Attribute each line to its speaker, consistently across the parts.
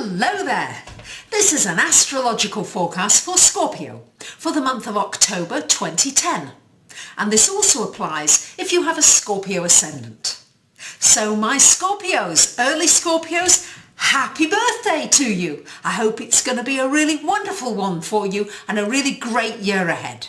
Speaker 1: Hello there! This is an astrological forecast for Scorpio for the month of October 2010. And this also applies if you have a Scorpio ascendant. So my Scorpios, early Scorpios, happy birthday to you! I hope it's going to be a really wonderful one for you and a really great year ahead.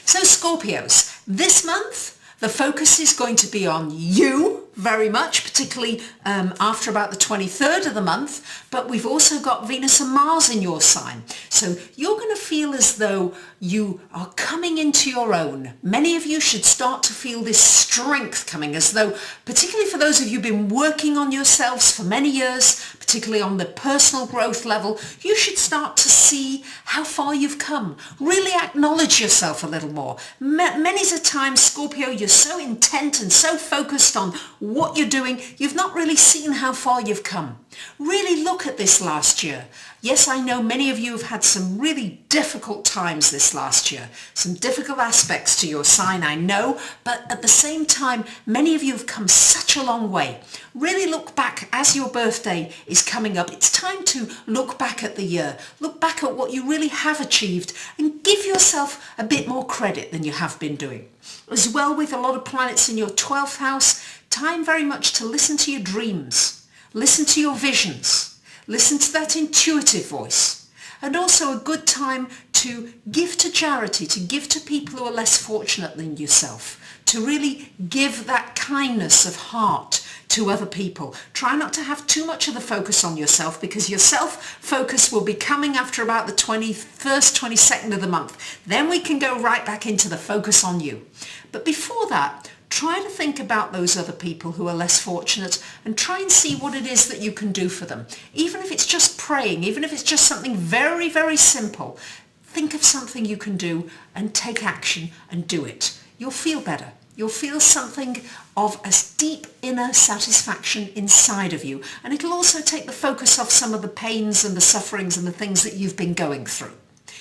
Speaker 1: So Scorpios, this month the focus is going to be on you very much, particularly after about the 23rd of the month, but we've also got Venus and Mars in your sign. So you're going to feel as though you are coming into your own. Many of you should start to feel this strength coming, as though, particularly for those of you who've been working on yourselves for many years, particularly on the personal growth level, you should start to see how far you've come. Really acknowledge yourself a little more. Many's a time, Scorpio, you're so intent and so focused on what you're doing, you've not really seen how far you've come. Really look at this last year. Yes, I know many of you have had some really difficult times this last year, some difficult aspects to your sign, I know, but at the same time, many of you have come such a long way. Really look back as your birthday is coming up. It's time to look back at the year, look back at what you really have achieved and give yourself a bit more credit than you have been doing. As well, with a lot of planets in your 12th house, time very much to listen to your dreams, listen to your visions, listen to that intuitive voice, and also a good time to give to charity, to give to people who are less fortunate than yourself, to really give that kindness of heart to other people. Try not to have too much of the focus on yourself, because your self-focus will be coming after about the 21st, 22nd of the month. Then we can go right back into the focus on you. But before that, try to think about those other people who are less fortunate and try and see what it is that you can do for them. Even if it's just praying, even if it's just something very, very simple, think of something you can do and take action and do it. You'll feel better. You'll feel something of a deep inner satisfaction inside of you. And it'll also take the focus off some of the pains and the sufferings and the things that you've been going through.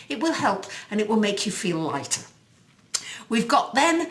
Speaker 1: It will help and it will make you feel lighter. We've got then,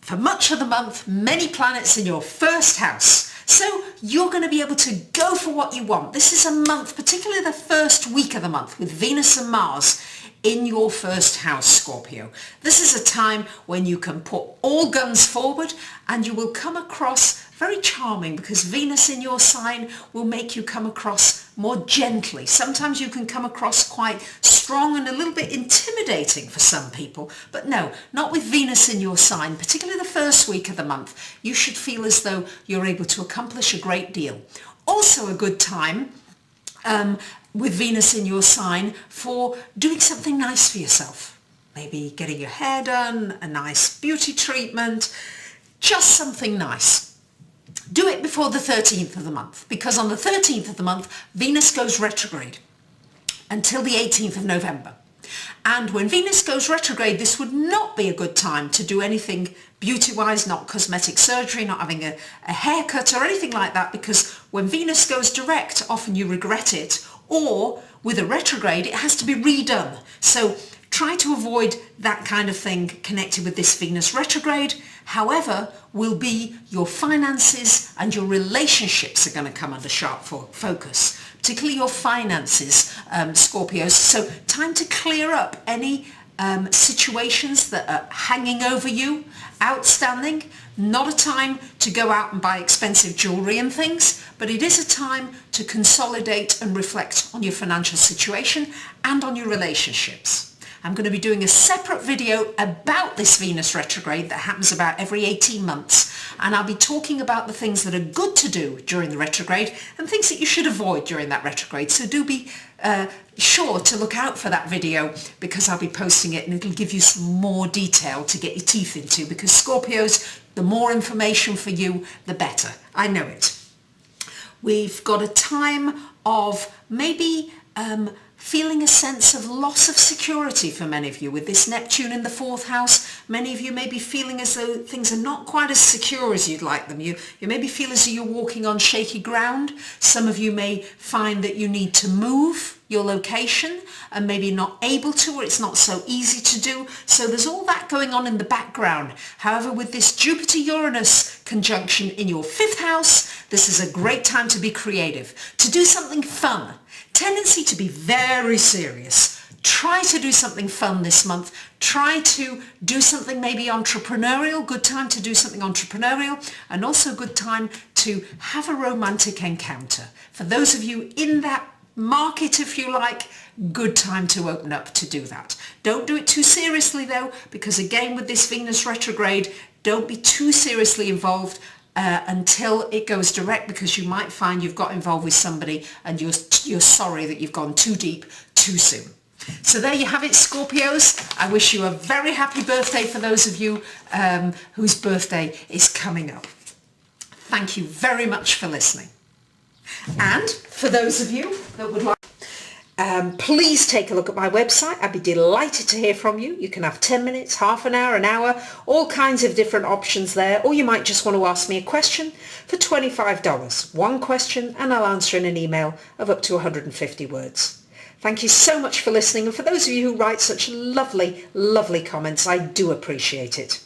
Speaker 1: for much of the month, many planets in your first house. So you're going to be able to go for what you want. This is a month, particularly the first week of the month, with Venus and Mars in your first house, Scorpio. This is a time when you can put all guns forward and you will come across very charming, because Venus in your sign will make you come across more gently. Sometimes you can come across quite strong and a little bit intimidating for some people, but no, not with Venus in your sign, particularly the first week of the month. You should feel as though you're able to accomplish a great deal. Also a good time with Venus in your sign for doing something nice for yourself. Maybe getting your hair done, a nice beauty treatment, just something nice. Do it before the 13th of the month, because on the 13th of the month, Venus goes retrograde until the 18th of November. And when Venus goes retrograde, this would not be a good time to do anything beauty-wise, not cosmetic surgery, not having a haircut or anything like that, because when Venus goes direct, often you regret it, or with a retrograde, it has to be redone. So try to avoid that kind of thing connected with this Venus retrograde. However, will be your finances and your relationships are going to come under sharp focus, particularly your finances, Scorpios. So time to clear up any situations that are hanging over you, outstanding. Not a time to go out and buy expensive jewelry and things, but it is a time to consolidate and reflect on your financial situation and on your relationships. I'm going to be doing a separate video about this Venus retrograde that happens about every 18 months. And I'll be talking about the things that are good to do during the retrograde and things that you should avoid during that retrograde. So do be sure to look out for that video, because I'll be posting it and it'll give you some more detail to get your teeth into, because Scorpios, the more information for you, the better. I know it. We've got a time of maybe feeling a sense of loss of security for many of you with this Neptune in the 4th house. Many of you may be feeling as though things are not quite as secure as you'd like them. You maybe feel as though you're walking on shaky ground. Some of you may find that you need to move your location and maybe not able to, or it's not so easy to do. So there's all that going on in the background. However, with this Jupiter-Uranus conjunction in your 5th house, this is a great time to be creative, to do something fun. Tendency to be very serious. Try to do something fun this month. Try to do something maybe entrepreneurial. Good time to do something entrepreneurial, and also good time to have a romantic encounter. For those of you in that market, if you like, good time to open up to do that. Don't do it too seriously though, because again with this Venus retrograde, don't be too seriously involved until it goes direct, because you might find you've got involved with somebody and you're sorry that you've gone too deep too soon. So there you have it, Scorpios. I wish you a very happy birthday for those of you whose birthday is coming up. Thank you very much for listening. And for those of you that would like, please take a look at my website. I'd be delighted to hear from you. You can have 10 minutes, half an hour, all kinds of different options there. Or you might just want to ask me a question for $25. One question, and I'll answer in an email of up to 150 words. Thank you so much for listening. And for those of you who write such lovely, lovely comments, I do appreciate it.